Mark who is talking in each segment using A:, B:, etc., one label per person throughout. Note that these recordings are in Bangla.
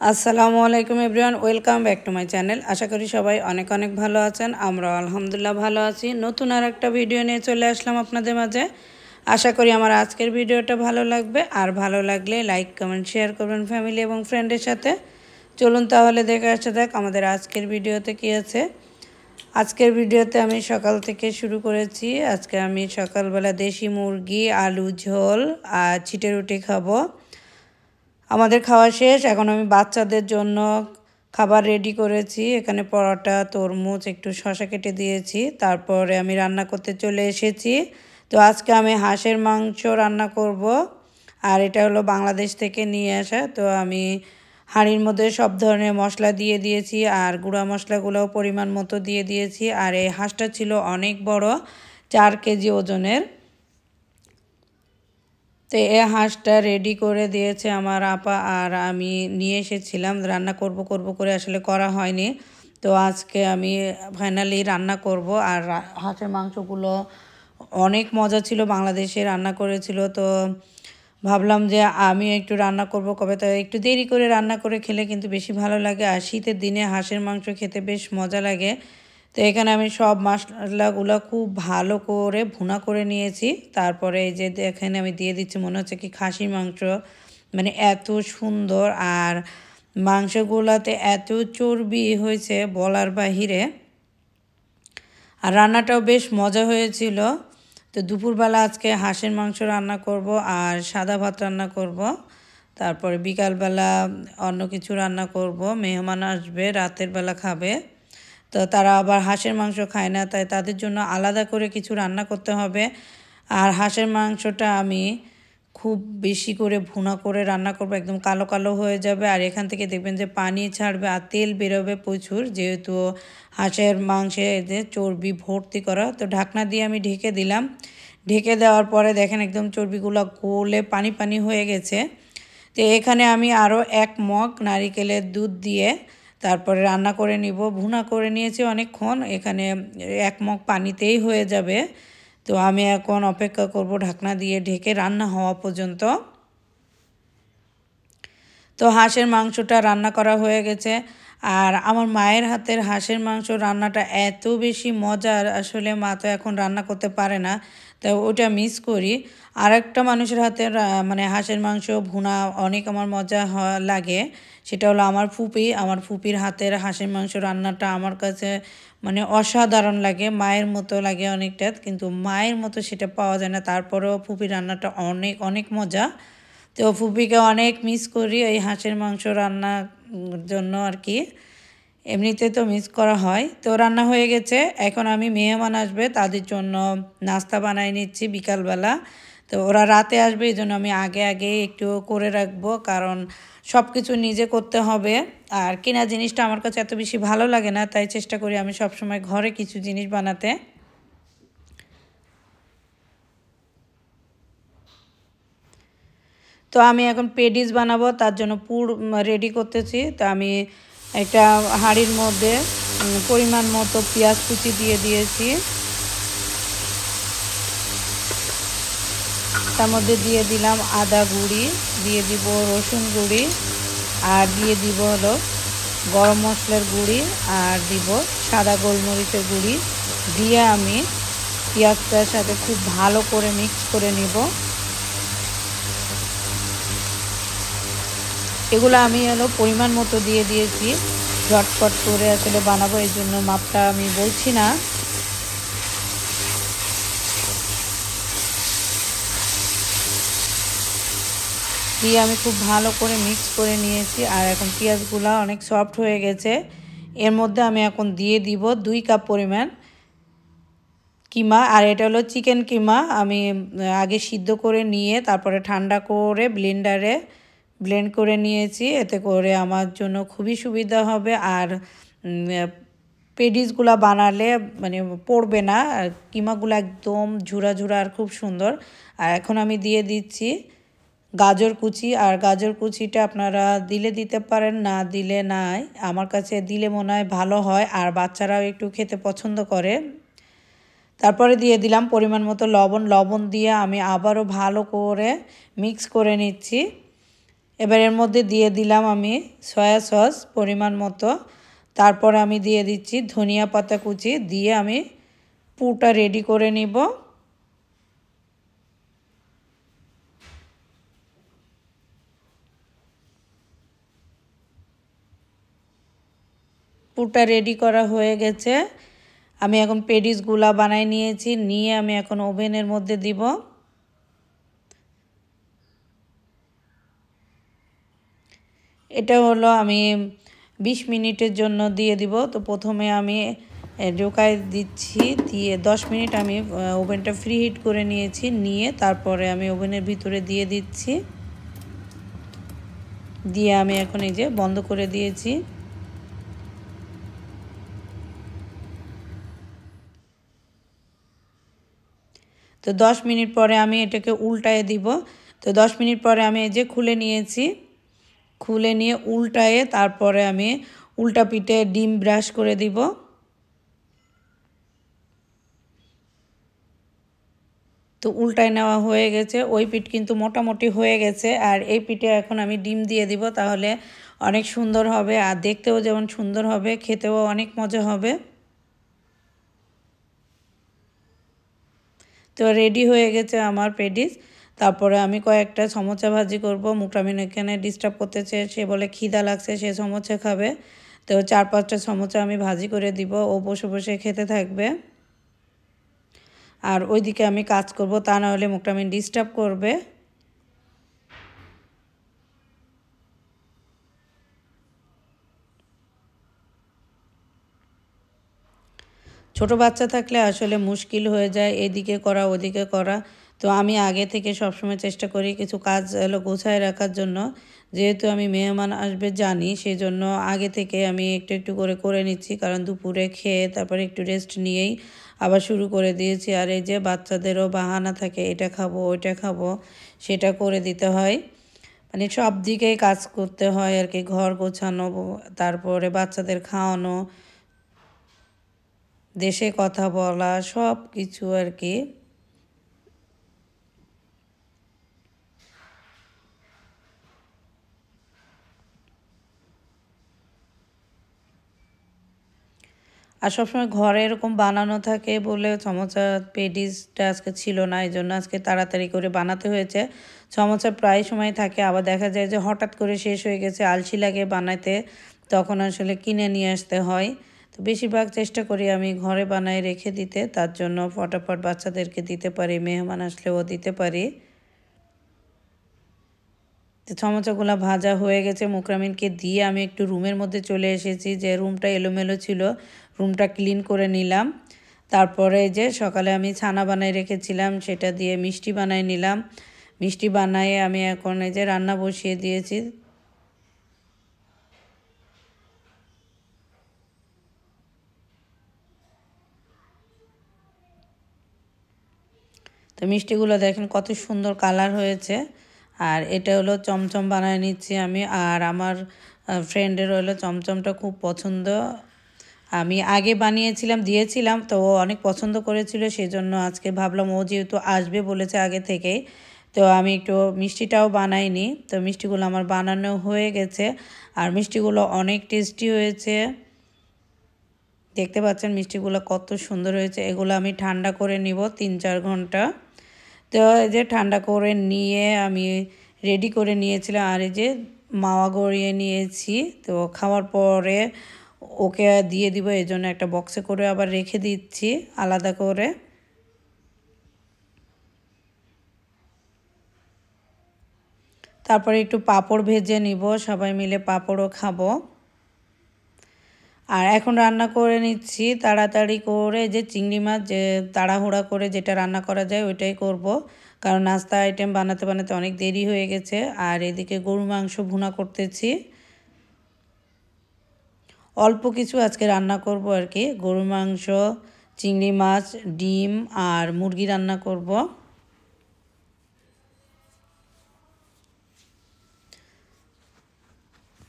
A: আসসালামু আলাইকুম everyone, welcome back to my channel. আশা করি সবাই অনেক অনেক ভালো আছেন। আমরা আলহামদুলিল্লাহ ভালো আছি। নতুন আর একটা ভিডিও নিয়ে চলে আসলাম আপনাদের মাঝে। আশা করি আমার আজকের ভিডিওটা ভালো লাগবে, আর ভালো লাগলে লাইক কমেন্ট শেয়ার করবেন ফ্যামিলি এবং ফ্রেন্ডের সাথে। চলুন তাহলে দেখে আসা যাক আমাদের আজকের ভিডিওতে কী আছে। আজকের ভিডিওতে আমি সকাল থেকে শুরু করেছি। আজকে আমি সকালবেলা দেশি মুরগি, আলু ঝোল আর ছিটে রুটি খাবো। আমাদের খাওয়া শেষ। এখন আমি বাচ্চাদের জন্য খাবার রেডি করেছি। এখানে পরোটা, তরমুজ, একটু শসা কেটে দিয়েছি। তারপরে আমি রান্না করতে চলে এসেছি। তো আজকে আমি হাঁসের মাংস রান্না করব, আর এটা হলো বাংলাদেশ থেকে নিয়ে আসা। তো আমি হাঁড়ির মধ্যে সব ধরনের মশলা দিয়ে দিয়েছি, আর গুঁড়া মশলাগুলোও পরিমাণ মতো দিয়ে দিয়েছি। আর এই হাঁসটা ছিল অনেক বড়, 4 কেজি ওজনের। তো এই হাঁসটা রেডি করে দিয়েছে আমার আপা, আর আমি নিয়ে এসেছিলাম। রান্না করব করে আসলে করা হয়নি। তো আজকে আমি ফাইনালি রান্না করব। আর হাঁসের মাংসগুলো অনেক মজা ছিল, বাংলাদেশে রান্না করেছিল। তো ভাবলাম যে আমি একটু রান্না করব কবে, তো একটু দেরি করে রান্না করে খেলে কিন্তু বেশি ভালো লাগে। আর শীতের দিনে হাঁসের মাংস খেতে বেশ মজা লাগে। তো এখানে আমি সব মশলাগুলো খুব ভালো করে ভুনা করে নিয়েছি। তারপরে এই যে এখানে আমি দিয়ে দিচ্ছি, মনে হচ্ছে কি খাসির মাংস, মানে এত সুন্দর। আর মাংসগুলোতে এত চর্বি হয়েছে বলার বাহিরে। আর রান্নাটাও বেশ মজা হয়েছিল। তো দুপুরবেলা আজকে হাঁসের মাংস রান্না করব আর সাদা ভাত রান্না করব। তারপরে বিকালবেলা অন্য কিছু রান্না করব। মেহমান আসবে, রাতের বেলা খাবে। তো তারা আবার হাঁসের মাংস খায় না, তাই তাদের জন্য আলাদা করে কিছু রান্না করতে হবে। আর হাঁসের মাংসটা আমি খুব বেশি করে ভুনা করে রান্না করব, একদম কালো কালো হয়ে যাবে। আর এখান থেকে দেখবেন যে পানি ছাড়বে আর তেল বেরোবে প্রচুর, যেহেতু হাঁসের মাংসে এদের চর্বি ভর্তি করা। তো ঢাকনা দিয়ে আমি ঢেকে দিলাম। ঢেকে দেওয়ার পরে দেখেন একদম চর্বিগুলো গলে পানি পানি হয়ে গেছে। তো এখানে আমি আরও 1 মগ নারিকেলের দুধ দিয়ে তারপরে রান্না করে নিব। ভুনা করে নিয়েছি অনেকক্ষণ, এখানে 1 মগ পানিতেই হয়ে যাবে। তো আমি এখন অপেক্ষা করব ঢাকনা দিয়ে ঢেকে রান্না হওয়া পর্যন্ত। তো হাঁসের মাংসটা রান্না করা হয়ে গেছে। আর আমার মায়ের হাতের হাঁসের মাংস রান্নাটা এত বেশি মজার, আসলে মা তো এখন রান্না করতে পারে না, তো ওটা মিস করি। আর একটা মানুষের হাতের মানে হাঁসের মাংস ভুনা অনেক আমার মজা লাগে, সেটা হলো আমার ফুপি। আমার ফুপির হাতের হাঁসের মাংস রান্নাটা আমার কাছে মানে অসাধারণ লাগে, মায়ের মতো লাগে অনেকটা, কিন্তু মায়ের মতো সেটা পাওয়া যায় না। তারপরেও ফুপির রান্নাটা অনেক অনেক মজা। তো ফুপিকে অনেক মিস করি এই হাঁসের মাংস রান্নার জন্য আর কি। এমনিতে তো মিস করা হয়। তো রান্না হয়ে গেছে। এখন আমি মেহমান আসবে, তাদের জন্য নাস্তা বানাই নিচ্ছি বিকালবেলা। তো ওরা রাতে আসবে, এই জন্য আমি আগে আগে একটু করে রাখবো, কারণ সব কিছু নিজে করতে হবে। আর কেনা জিনিসটা আমার কাছে এত বেশি ভালো লাগে না, তাই চেষ্টা করি আমি সবসময় ঘরে কিছু জিনিস বানাতে। তো আমি এখন পেডিস বানাবো, তার জন্য পুর রেডি করতেছি। তো আমি একটা হাঁড়ির মধ্যে পরিমাণ মতো পেঁয়াজ কুচি দিয়ে দিয়েছি। তার মধ্যে দিয়ে দিলাম আদা গুঁড়ি, দিয়ে দিব রসুন গুঁড়ি, আর দিয়ে দিব হলো গরম মশলার গুঁড়ি, আর দিব সাদা গোলমরিচের গুঁড়ি। দিয়ে আমি পেঁয়াজটার সাথে খুব ভালো করে মিক্স করে নিব। এগুলো আমি হলো পরিমাণ মতো দিয়ে দিয়েছি, ঝটপট করে আসলে বানাবো, এই জন্য মাপটা আমি বলছি না। দিয়ে আমি খুব ভালো করে মিক্স করে নিয়েছি। আর এখন পেঁয়াজগুলো অনেক সফট হয়ে গেছে। এর মধ্যে আমি এখন দিয়ে দিব 2 কাপ পরিমাণ কিমা। আর এটা হলো চিকেন কিমা, আমি আগে সিদ্ধ করে নিয়ে তারপরে ঠান্ডা করে ব্লেন্ডারে ব্লেন্ড করে নিয়েছি। এতে করে আমার জন্য খুবই সুবিধা হবে। আর পেডিসগুলো বানালে মানে পড়বে না, আর কিমাগুলো একদম ঝুরা ঝুরা আর খুব সুন্দর। আর এখন আমি দিয়ে দিচ্ছি গাজর কুচি। আর গাজর কুচিটা আপনারা দিলে দিতে পারেন, না দিলে নাই, আমার কাছে দিলে মনে হয় ভালো হয়, আর বাচ্চারাও একটু খেতে পছন্দ করে। তারপরে দিয়ে দিলাম পরিমাণ মতো লবণ। লবণ দিয়ে আমি আবারও ভালো করে মিক্স করে নিচ্ছি। এবার এর মধ্যে দিয়ে দিলাম আমি সয়া সস পরিমাণ মতো। তারপরে আমি দিয়ে দিচ্ছি ধনিয়া পাতা কুচি, দিয়ে আমি পুরটা রেডি করে নিব। পুরটা রেডি করা হয়ে গেছে। আমি এখন পেডিসগুলা বানাই নিয়েছি, নিয়ে আমি এখন ওভেনের মধ্যে দিব। এটা হলো আমি 20 মিনিটের জন্য দিয়ে দিব। তো প্রথমে আমি ঢোকাই দিচ্ছি, দিয়ে 10 মিনিট আমি ওভেনটা ফ্রি হিট করে নিয়েছি, নিয়ে তারপরে আমি ওভেনের ভিতরে দিয়ে দিচ্ছি। দিয়ে আমি এখন এই যে বন্ধ করে দিয়েছি। তো 10 মিনিট পরে আমি এটাকে উল্টায়ে দিব। তো 10 মিনিট পরে আমি এই যে খুলে নিয়েছি, খুলে নিয়ে উল্টায়ে তারপরে আমি উল্টা পিঠে ডিম ব্রাশ করে দিব। তো উল্টায় নেওয়া হয়ে গেছে, ওই পিঠ কিন্তু মোটামুটি হয়ে গেছে। আর এই পিঠে এখন আমি ডিম দিয়ে দিব, তাহলে অনেক সুন্দর হবে, আর দেখতেও যেমন সুন্দর হবে, খেতেও অনেক মজা হবে। তো রেডি হয়ে গেছে আমার পেডিস। তারপরে আমি কয়েকটা সমোসা ভাজি করব। মুকরামিন এখানে ডিস্টার্ব করতে চেয়ে, সে বলে খিদা লাগছে, সে সমোসা খাবে। তো 4-5টা সমোসা আমি ভাজি করে দিব, ও বসে বসে খেতে থাকবে। আর ওইদিকে আমি কাজ করব, তা না হলে মুকরামিন ডিস্টার্ব করবে। ছোট বাচ্চা থাকলে আসলে মুশকিল হয়ে যায়, এদিকে করা ওদিকে করা। তো আমি আগে থেকে সবসময় চেষ্টা করি কিছু কাজ গোছায় রাখার জন্য। যেহেতু আমি মেহমান আসবে জানি, সেই জন্য আগে থেকে আমি একটু একটু করে করে নিচ্ছি, কারণ দুপুরে খেয়ে তারপরে একটু রেস্ট নিয়েই আবার শুরু করে দিয়েছি। আর এই যে বাচ্চাদেরও বাহানা থাকে, এটা খাবো ওইটা খাবো, সেটা করে দিতে হয়। মানে সব দিকেই কাজ করতে হয় আর কি, ঘর গোছানো, তারপরে বাচ্চাদের খাওয়ানো, দেশে কথা বলা, সব কিছু আর কি। আর সবসময় ঘরে এরকম বানানো থাকে বলে সমোসা পেডিসটা আজকে ছিল না, এই জন্য আজকে তাড়াতাড়ি করে বানাতে হয়েছে। সমোসা প্রায় সময় থাকে, আবার দেখা যায় যে হঠাৎ করে শেষ হয়ে গেছে, আলসি লাগে বানাতে, তখন আসলে কিনে নিয়ে আসতে হয়। তো বেশিরভাগ চেষ্টা করি আমি ঘরে বানায় রেখে দিতে, তার জন্য ফটাফট বাচ্চাদেরকে দিতে পারি, মেহমান আসলেও দিতে পারি। সমোসাগুলো ভাজা হয়ে গেছে, মুকরামিনকে দিয়ে আমি একটু রুমের মধ্যে চলে এসেছি, যে রুমটা এলোমেলো ছিল, রুমটা ক্লিন করে নিলাম। তারপরে যে সকালে আমি ছানা বানাই রেখেছিলাম, সেটা দিয়ে মিষ্টি বানাই নিলাম। মিষ্টি বানায়ে আমি এখন এই যে রান্না বসিয়ে দিয়েছি। তো মিষ্টিগুলো দেখেন কত সুন্দর কালার হয়েছে। আর এটা হলো চমচম বানায় নিচ্ছি আমি, আর আমার ফ্রেন্ডের হলো চমচমটা খুব পছন্দ। আমি আগে বানিয়েছিলাম, দিয়েছিলাম, তো ও অনেক পছন্দ করেছিল, সেজন্য আজকে ভাবলাম ও যেহেতু আসবে বলেছে আগে থেকেই, তো আমি একটু মিষ্টিটাও বানাইনি। তো মিষ্টিগুলো আমার বানানো হয়ে গেছে, আর মিষ্টিগুলো অনেক টেস্টি হয়েছে। দেখতে পাচ্ছেন মিষ্টিগুলো কত সুন্দর হয়েছে। এগুলো আমি ঠান্ডা করে নিব 3-4 ঘন্টা। তো এই যে ঠান্ডা করে নিয়ে আমি রেডি করে নিয়েছিলাম, আর এই যে মাওয়া গড়িয়ে নিয়েছি। তো খাওয়ার পরে ওকে দিয়ে দিব, এই জন্য একটা বক্সে করে আবার রেখে দিচ্ছি আলাদা করে। তারপরে একটু পাঁপড় ভেজে নিব, সবাই মিলে পাঁপড়ও খাবো। আর এখন রান্না করে নিচ্ছি তাড়াতাড়ি করে, যে চিংড়ি মাছ, যে তাড়াহুড়া করে যেটা রান্না করা যায় ওইটাই করব, কারণ নাস্তা আইটেম বানাতে বানাতে অনেক দেরি হয়ে গেছে। আর এদিকে গরু মাংস ভুনা করতেছি, অল্প কিছু আজকে রান্না করব আর কি। গরু মাংস, চিংড়ি মাছ, ডিম আর মুরগি রান্না করব।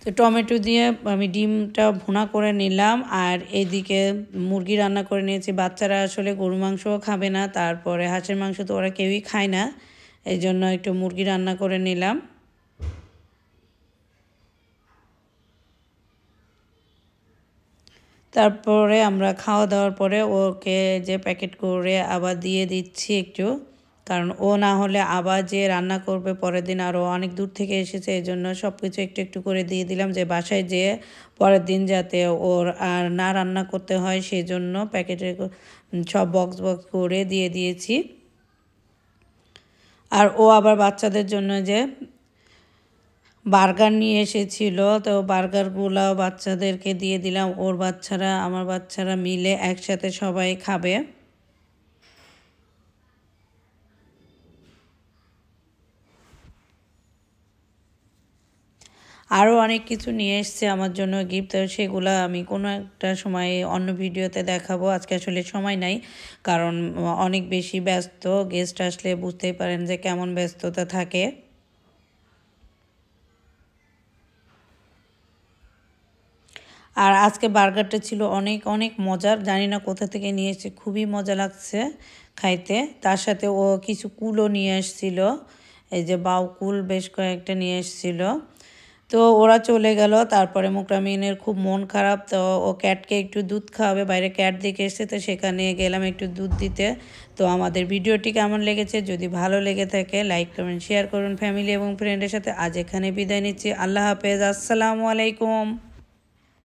A: তো টমেটো দিয়ে আমি ডিমটা ভুনা করে নিলাম, আর এদিকে মুরগি রান্না করে নিয়েছি। বাচ্চারা আসলে গরু মাংসও খাবে না, তারপরে হাঁসের মাংস তো ওরা কেউই খায় না, এই জন্য একটু মুরগি রান্না করে নিলাম। তারপরে আমরা খাওয়া দাওয়ার পরে ওকে যে প্যাকেট করে আবার দিয়ে দিচ্ছি একটু, কারণ ও না হলে আবার যে রান্না করবে পরের দিন, আরও অনেক দূর থেকে এসেছে, এই জন্য সব কিছু একটু একটু করে দিয়ে দিলাম যে বাসায় যেয়ে পরের দিন যাতে ওর আর না রান্না করতে হয়, সেই জন্য প্যাকেটে সব বক্স বক্স করে দিয়ে দিয়েছি। আর ও আবার বাচ্চাদের জন্য যে বার্গার নিয়ে এসেছিল, তো বার্গারগুলো বাচ্চাদেরকে দিয়ে দিলাম, ওর বাচ্চারা আমার বাচ্চারা মিলে একসাথে সবাই খাবে। আরও অনেক কিছু নিয়ে এসছে আমার জন্য গিফট, সেগুলো আমি কোনো একটা সময় অন্য ভিডিওতে দেখাবো। আজকে আসলে সময় নাই, কারণ অনেক বেশি ব্যস্ত, গেস্ট আসলে বুঝতেই পারেন যে কেমন ব্যস্ততা থাকে। আর আজকে বার্গারটা ছিল অনেক অনেক মজার, জানি না কোথা থেকে নিয়ে এসেছে, খুবই মজা লাগছে খাইতে। তার সাথে ও কিছু কুলও নিয়ে এসেছিল, এই যে বাউ কুল বেশ কয়েকটা নিয়ে এসেছিল। তো ওরা চলে গেল, তারপরে মুকরামিনের খুব মন খারাপ, তো ও ক্যাটকে একটু দুধ খাওয়াবে, বাইরে ক্যাট দেখে এসছে, তো সেখানে গেলাম একটু দুধ দিতে। তো আমাদের ভিডিওটি কেমন লেগেছে, যদি ভালো লেগে থাকে লাইক কমেন্ট শেয়ার করুন ফ্যামিলি এবং ফ্রেন্ডের সাথে। আজ এখানে বিদায় নিচ্ছি, আল্লাহ হাফেজ, আসসালামু আলাইকুম।